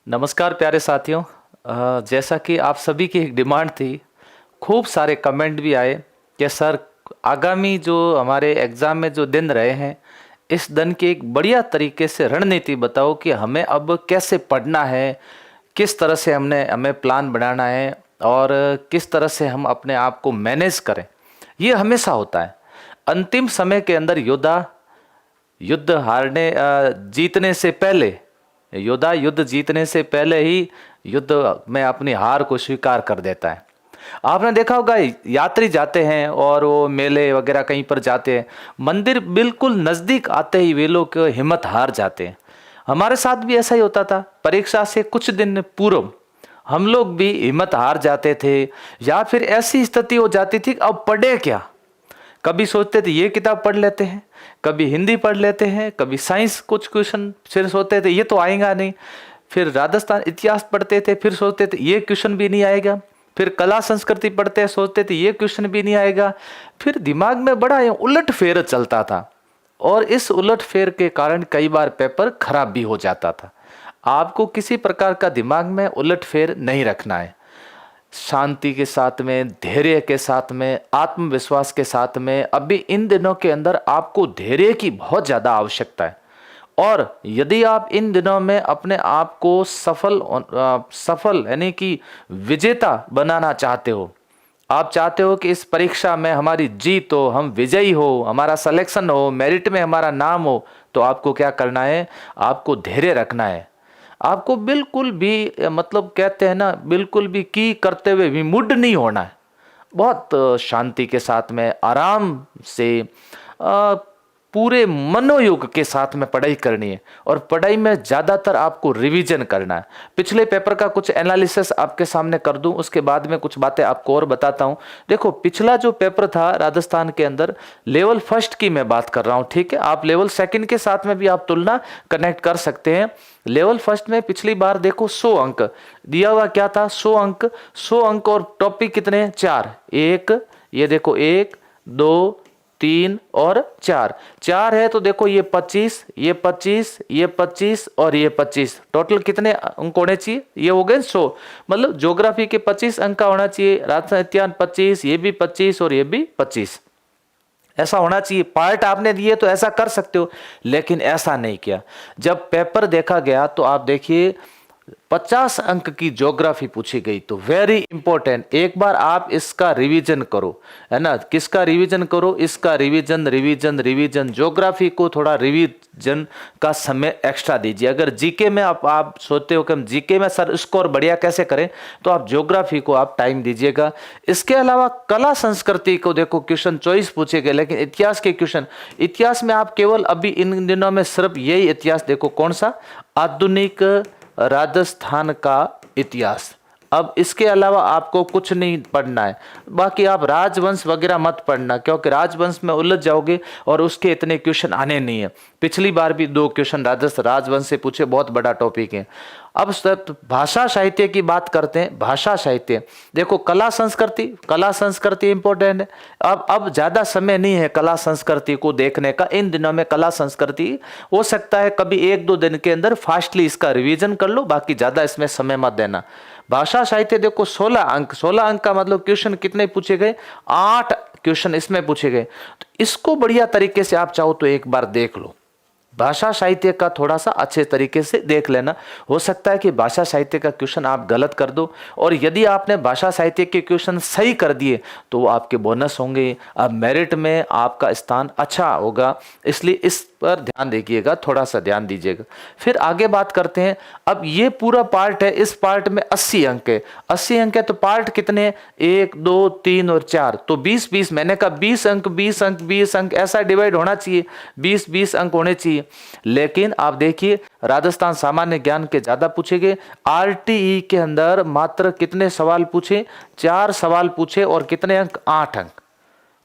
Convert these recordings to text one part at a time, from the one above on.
नमस्कार प्यारे साथियों। जैसा कि आप सभी की एक डिमांड थी, खूब सारे कमेंट भी आए कि सर आगामी जो हमारे एग्ज़ाम में जो दिन रहे हैं, इस दिन की एक बढ़िया तरीके से रणनीति बताओ कि हमें अब कैसे पढ़ना है, किस तरह से हमें प्लान बनाना है और किस तरह से हम अपने आप को मैनेज करें। ये हमेशा होता है अंतिम समय के अंदर युद्ध हारने जीतने से पहले योद्धा युद्ध जीतने से पहले ही युद्ध में अपनी हार को स्वीकार कर देता है। आपने देखा होगा यात्री जाते हैं और वो मेले वगैरह कहीं पर जाते हैं, मंदिर बिल्कुल नज़दीक आते ही वे लोग हिम्मत हार जाते हैं। हमारे साथ भी ऐसा ही होता था। परीक्षा से कुछ दिन पूर्व हम लोग भी हिम्मत हार जाते थे या फिर ऐसी स्थिति हो जाती थी अब पढ़े क्या। कभी सोचते थे ये किताब पढ़ लेते हैं, कभी हिंदी पढ़ लेते हैं, कभी साइंस कुछ क्वेश्चन, फिर सोचते थे ये तो आएगा नहीं। फिर राजस्थान इतिहास पढ़ते थे, फिर सोचते थे ये क्वेश्चन भी नहीं आएगा। फिर कला संस्कृति पढ़ते हैं, सोचते थे ये क्वेश्चन भी नहीं आएगा। फिर दिमाग में बड़ा उलट फेर चलता था और इस उलट फेर के कारण कई बार पेपर खराब भी हो जाता था। आपको किसी प्रकार का दिमाग में उलट फेर नहीं रखना है। शांति के साथ में, धैर्य के साथ में, आत्मविश्वास के साथ में, अभी इन दिनों के अंदर आपको धैर्य की बहुत ज़्यादा आवश्यकता है। और यदि आप इन दिनों में अपने आप को सफल यानी कि विजेता बनाना चाहते हो, आप चाहते हो कि इस परीक्षा में हमारी जीत हो, हम विजयी हो, हमारा सिलेक्शन हो, मेरिट में हमारा नाम हो, तो आपको क्या करना है? आपको धैर्य रखना है। आपको बिल्कुल भी मतलब कहते हैं ना, बिल्कुल भी की करते हुए भी मूड नहीं होना है। बहुत शांति के साथ में, आराम से, पूरे मनोयोग के साथ में पढ़ाई करनी है। और पढ़ाई में ज़्यादातर आपको रिवीजन करना है। पिछले पेपर का कुछ एनालिसिस आपके सामने कर दूं, उसके बाद में कुछ बातें आपको और बताता हूं। देखो, पिछला जो पेपर था राजस्थान के अंदर, लेवल फर्स्ट की मैं बात कर रहा हूं, ठीक है। आप लेवल सेकंड के साथ में भी आप तुलना कनेक्ट कर सकते हैं। लेवल फर्स्ट में पिछली बार देखो 100 अंक दिया हुआ, क्या था? 100 अंक। 100 अंक और टॉपिक कितने? 4। एक, ये देखो 1 2 3 और 4 4 है, तो देखो ये 25, ये 25, ये 25 और ये 25, टोटल कितने अंक होने चाहिए? ये हो गए 100। मतलब ज्योग्राफी के 25 अंक का होना चाहिए, राजस्थान इतिहास 25, ये भी 25 और ये भी 25, ऐसा होना चाहिए। पार्ट आपने दिए तो ऐसा कर सकते हो, लेकिन ऐसा नहीं किया। जब पेपर देखा गया तो आप देखिए 50 अंक की ज्योग्राफी पूछी गई, तो वेरी इंपॉर्टेंट, एक बार आप इसका रिवीजन करो, है ना। किसका रिवीजन करो? इसका रिवीजन रिवीजन रिवीजन। ज्योग्राफी को थोड़ा रिवीजन का समय एक्स्ट्रा दीजिए। अगर जीके में आप सोचते हो कि हम जीके में सर स्कोर बढ़िया कैसे करें, तो आप ज्योग्राफी को आप टाइम दीजिएगा। इसके अलावा कला संस्कृति को देखो, क्वेश्चन चॉइस पूछे गए, लेकिन इतिहास के क्वेश्चन, इतिहास में आप केवल अभी इन दिनों में सिर्फ यही इतिहास देखो, कौन सा? आधुनिक राजस्थान का इतिहास। अब इसके अलावा आपको कुछ नहीं पढ़ना है। बाकी आप राजवंश वगैरह मत पढ़ना, क्योंकि राजवंश में उलझ जाओगे और उसके इतने क्वेश्चन आने नहीं है। पिछली बार भी 2 क्वेश्चन राजवंश से पूछे, बहुत बड़ा टॉपिक है। अब भाषा साहित्य की बात करते हैं। भाषा साहित्य देखो, कला संस्कृति इंपॉर्टेंट है। अब ज्यादा समय नहीं है कला संस्कृति को देखने का। इन दिनों में कला संस्कृति हो सकता है कभी 1-2 दिन के अंदर फास्टली इसका रिवीजन कर लो, बाकी ज्यादा इसमें समय मत देना। भाषा साहित्य देखो 16 अंक, 16 अंक का मतलब क्वेश्चन कितने पूछे गए? 8 क्वेश्चन इसमें पूछे गए। तो इसको बढ़िया तरीके से आप चाहो तो एक बार देख लो। भाषा साहित्य का थोड़ा सा अच्छे तरीके से देख लेना। हो सकता है कि भाषा साहित्य का क्वेश्चन आप गलत कर दो, और यदि आपने भाषा साहित्य के क्वेश्चन सही कर दिए तो वो आपके बोनस होंगे। अब मेरिट में आपका स्थान अच्छा होगा, इसलिए इस पर ध्यान दीजिएगा, थोड़ा सा ध्यान दीजिएगा। फिर आगे बात करते हैं। अब ये पूरा पार्ट है, इस पार्ट में 80 अंक है। 80 अंक है तो पार्ट कितने हैं? 1 2 3 और 4, तो 20-20। मैंने कहा 20 अंक 20 अंक 20 अंक, ऐसा डिवाइड होना चाहिए, 20-20 अंक होने चाहिए। लेकिन आप देखिए, राजस्थान सामान्य ज्ञान के ज्यादा पूछे गए। आरटीई के अंदर मात्र कितने सवाल पूछे? 4 सवाल पूछे, और कितने अंक? 8 अंक।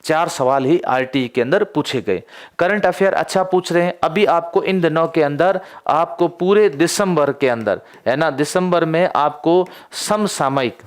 4 सवाल ही आरटीई के अंदर पूछे गए। करंट अफेयर अच्छा पूछ रहे हैं। अभी आपको इन दिनों के अंदर, आपको पूरे दिसंबर के अंदर, है ना, दिसंबर में आपको समसामयिक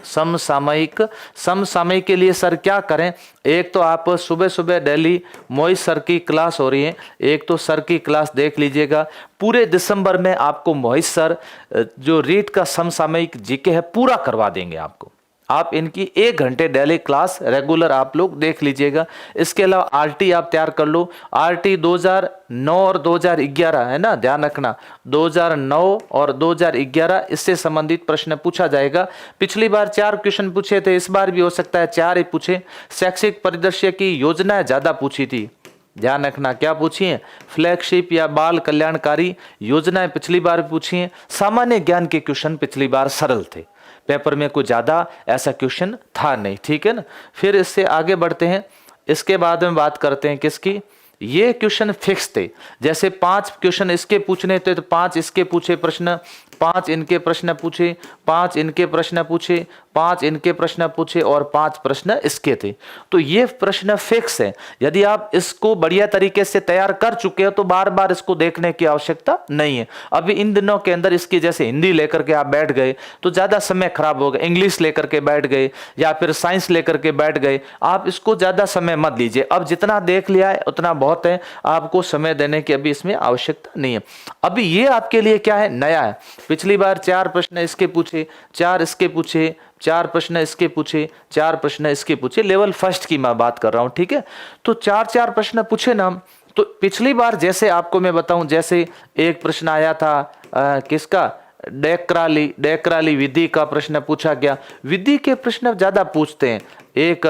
समसामयिक। समसामयिक के लिए सर क्या करें? एक तो आप सुबह सुबह डेली मोहित सर की क्लास हो रही है, एक तो सर की क्लास देख लीजिएगा। पूरे दिसंबर में आपको मोहित सर जो रीट का समसामयिक जीके है पूरा करवा देंगे आपको। आप इनकी 1 घंटे डेली क्लास रेगुलर आप लोग देख लीजिएगा। इसके अलावा आरटी आप तैयार कर लो। आरटी 2009 और 2011 है ना, ध्यान रखना 2009 और 2011 इससे संबंधित प्रश्न पूछा जाएगा। पिछली बार 4 क्वेश्चन पूछे थे, इस बार भी हो सकता है 4 ही पूछे। शैक्षिक परिदृश्य की योजनाएं ज्यादा पूछी थी, ध्यान रखना क्या पूछी है, फ्लैगशिप या बाल कल्याणकारी योजनाएं पिछली बार पूछी है। सामान्य ज्ञान के क्वेश्चन पिछली बार सरल थे, पेपर में कुछ ज्यादा ऐसा क्वेश्चन था नहीं, ठीक है ना। फिर इससे आगे बढ़ते हैं, इसके बाद में बात करते हैं किसकी, ये क्वेश्चन फिक्स थे। जैसे 5 क्वेश्चन इसके पूछने थे तो 5 इसके पूछे प्रश्न, 5 इनके प्रश्न पूछे, 5 इनके प्रश्न पूछे, 5 इनके प्रश्न पूछे और 5 प्रश्न इसके थे। तो ये प्रश्न फिक्स है। यदि आप इसको बढ़िया तरीके से तैयार कर चुके हो तो बार बार इसको देखने की आवश्यकता नहीं है। अभी इन दिनों के अंदर इसकी जैसे हिंदी लेकर के आप बैठ गए तो ज्यादा समय खराब होगा, इंग्लिश लेकर के बैठ गए या फिर साइंस लेकर के बैठ गए, आप इसको ज्यादा समय मत लीजिए। अब जितना देख लिया है उतना बहुत है, आपको समय देने की अभी इसमें आवश्यकता नहीं है। अभी ये आपके लिए क्या है, नया है। पिछली बार 4 प्रश्न इसके पूछे, 4 इसके पूछे, 4 प्रश्न इसके पूछे, 4 प्रश्न इसके पूछे, लेवल फर्स्ट की मैं बात कर रहा हूं, ठीक है। तो 4 प्रश्न पूछे ना। तो पिछली बार जैसे आपको मैं बताऊं, जैसे एक प्रश्न आया था किसका, डेक्राली विधि का प्रश्न पूछा गया। विधि के प्रश्न ज्यादा पूछते हैं। एक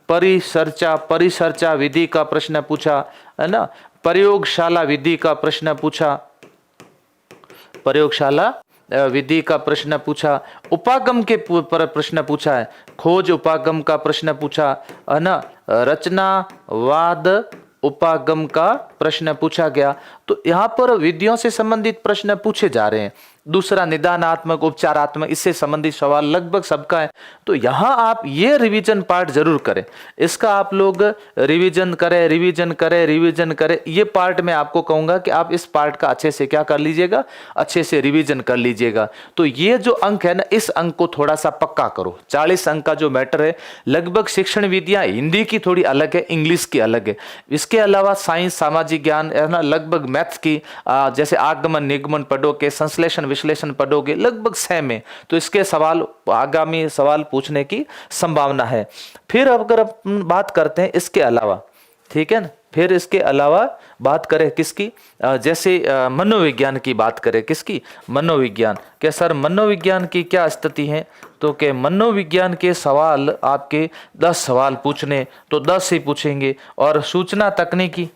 परिचर्चा विधि का प्रश्न पूछा है ना, प्रयोगशाला विधि का प्रश्न पूछा, प्रयोगशाला विधि का प्रश्न पूछा, उपागम के प्रश्न पूछा है, खोज उपागम का प्रश्न पूछा है ना, रचनावाद उपागम का प्रश्न पूछा गया। तो यहां पर विधियों से संबंधित प्रश्न पूछे जा रहे हैं। दूसरा निदानात्मक उपचारात्मक, इससे संबंधित सवाल लगभग सबका है। तो यहां आप ये रिवीजन पार्ट जरूर करें, इसका आप लोग रिवीजन करें। ये पार्ट मैं आपको कहूंगा कि आप इस पार्ट का अच्छे से क्या कर लीजिएगा, अच्छे से रिवीजन कर लीजिएगा। तो ये जो अंक है ना, इस अंक को थोड़ा सा पक्का करो। 40 अंक का जो मैटर है, लगभग शिक्षण विधियां हिंदी की थोड़ी अलग है, इंग्लिश की अलग है। इसके अलावा साइंस, सामाजिक ज्ञान है ना, लगभग मैथ्स की जैसे आगमन निगमन पढ़ोगे, संश्लेषण विश्लेषण पढ़ोगे, लगभग सेम है। तो इसके सवाल, आगामी सवाल पूछने की संभावना है। फिर अगर हम बात करते हैं इसके अलावा, ठीक है ना, फिर इसके अलावा बात करें किसकी, जैसे मनोविज्ञान की बात करें, किसकी, मनोविज्ञान। क्या सर मनोविज्ञान की क्या स्थिति है? तो क्या मनोविज्ञान के सवाल आपके 10 सवाल पूछने तो 10 ही पूछेंगे। और सूचना तकनीकी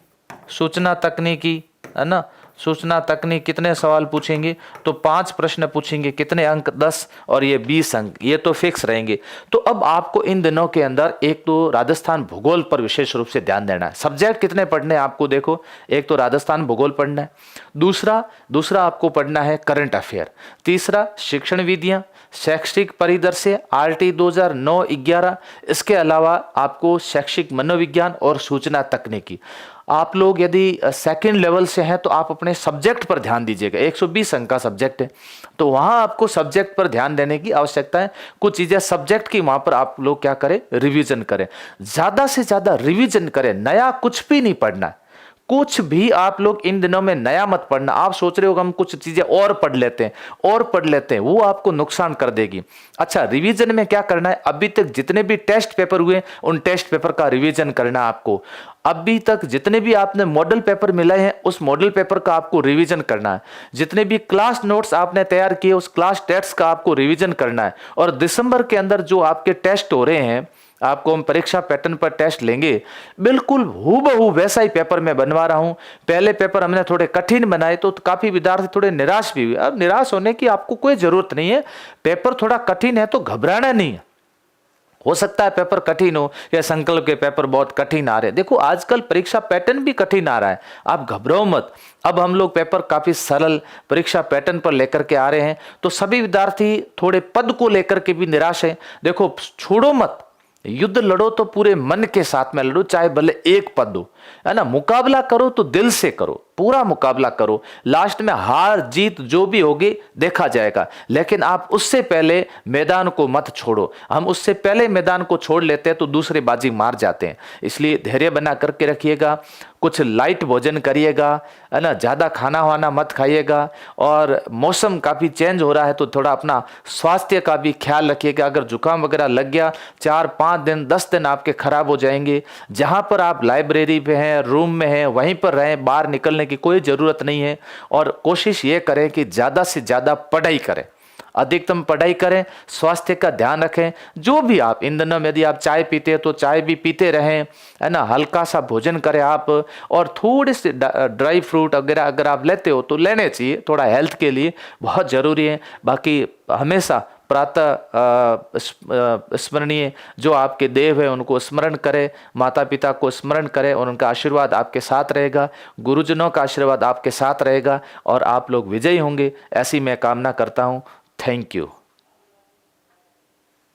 है ना, सूचना तकनीक कितने सवाल पूछेंगे? तो 5 प्रश्न पूछेंगे। कितने अंक? 10 और ये 20 अंक, ये तो फिक्स रहेंगे। तो अब आपको इन दिनों के अंदर एक तो राजस्थान भूगोल पर विशेष रूप से ध्यान देना है। सब्जेक्ट कितने पढ़ने हैं आपको? देखो, एक तो राजस्थान भूगोल पढ़ना है, दूसरा आपको पढ़ना है करंट अफेयर, तीसरा शिक्षण विधियां, शैक्षिक परिदृश्य आरटी 2009-11, इसके अलावा आपको शैक्षिक मनोविज्ञान और सूचना तकनीकी। आप लोग यदि सेकंड लेवल से हैं तो आप अपने सब्जेक्ट पर ध्यान दीजिएगा। 120 अंक का सब्जेक्ट है, तो वहां आपको सब्जेक्ट पर ध्यान देने की आवश्यकता है। कुछ चीजें सब्जेक्ट की वहां पर आप लोग क्या करें, रिवीजन करें, ज्यादा से ज्यादा रिवीजन करें। नया कुछ भी नहीं पढ़ना है, कुछ भी आप लोग इन दिनों में नया मत पढ़ना। आप सोच रहे हो हम कुछ चीजें और पढ़ लेते हैं, वो आपको नुकसान कर देगी। अच्छा, रिवीजन में क्या करना है, अभी तक जितने भी टेस्ट पेपर हुए उन टेस्ट पेपर का रिवीजन करना है आपको। अभी तक जितने भी आपने मॉडल पेपर मिले हैं उस मॉडल पेपर का आपको रिवीजन करना है। जितने भी क्लास नोट्स आपने तैयार किए उस क्लास टेस्ट का आपको रिवीजन करना है। और दिसंबर के अंदर जो आपके टेस्ट हो रहे हैं, आपको हम परीक्षा पैटर्न पर टेस्ट लेंगे, बिल्कुल हूबहू वैसा ही पेपर मैं बनवा रहा हूं। पहले पेपर हमने थोड़े कठिन बनाए तो काफी विद्यार्थी थोड़े निराश भी हुए। अब निराश होने की आपको कोई जरूरत नहीं है। पेपर थोड़ा कठिन है तो घबराना नहीं है। हो सकता है पेपर कठिन हो या संकल्प के पेपर बहुत कठिन आ रहे हैं। देखो, आजकल परीक्षा पैटर्न भी कठिन आ रहा है, आप घबराओ मत। अब हम लोग पेपर काफी सरल परीक्षा पैटर्न पर लेकर के आ रहे हैं, तो सभी विद्यार्थी थोड़े पद को लेकर के भी निराश है। देखो, छोड़ो मत, युद्ध लड़ो तो पूरे मन के साथ में लड़ो, चाहे भले एक पद हो, है ना। मुकाबला करो तो दिल से करो, पूरा मुकाबला करो। लास्ट में हार जीत जो भी होगी देखा जाएगा, लेकिन आप उससे पहले मैदान को मत छोड़ो। हम उससे पहले मैदान को छोड़ लेते हैं तो दूसरे बाजी मार जाते हैं। इसलिए धैर्य बना करके रखिएगा, कुछ लाइट भोजन करिएगा, है ना, ज़्यादा खाना वाना मत खाइएगा। और मौसम काफ़ी चेंज हो रहा है तो थोड़ा अपना स्वास्थ्य का भी ख्याल रखिएगा। अगर जुकाम वगैरह लग गया 4-5 दिन 10 दिन आपके खराब हो जाएंगे। जहाँ पर आप लाइब्रेरी पे हैं, रूम में हैं, वहीं पर रहें, बाहर निकलने की कोई ज़रूरत नहीं है। और कोशिश ये करें कि ज़्यादा से ज़्यादा पढ़ाई करें, अधिकतम पढ़ाई करें, स्वास्थ्य का ध्यान रखें। जो भी आप इन दिनों में यदि आप चाय पीते हैं तो चाय भी पीते रहें, है ना, हल्का सा भोजन करें आप, और थोड़े से ड्राई फ्रूट वगैरह अगर आप लेते हो तो लेने चाहिए, थोड़ा हेल्थ के लिए बहुत ज़रूरी है। बाकी हमेशा प्रातः स्मरणीय जो आपके देव है उनको स्मरण करें, माता पिता को स्मरण करें और उनका आशीर्वाद आपके साथ रहेगा, गुरुजनों का आशीर्वाद आपके साथ रहेगा और आप लोग विजयी होंगे, ऐसी मैं कामना करता हूँ। Thank you.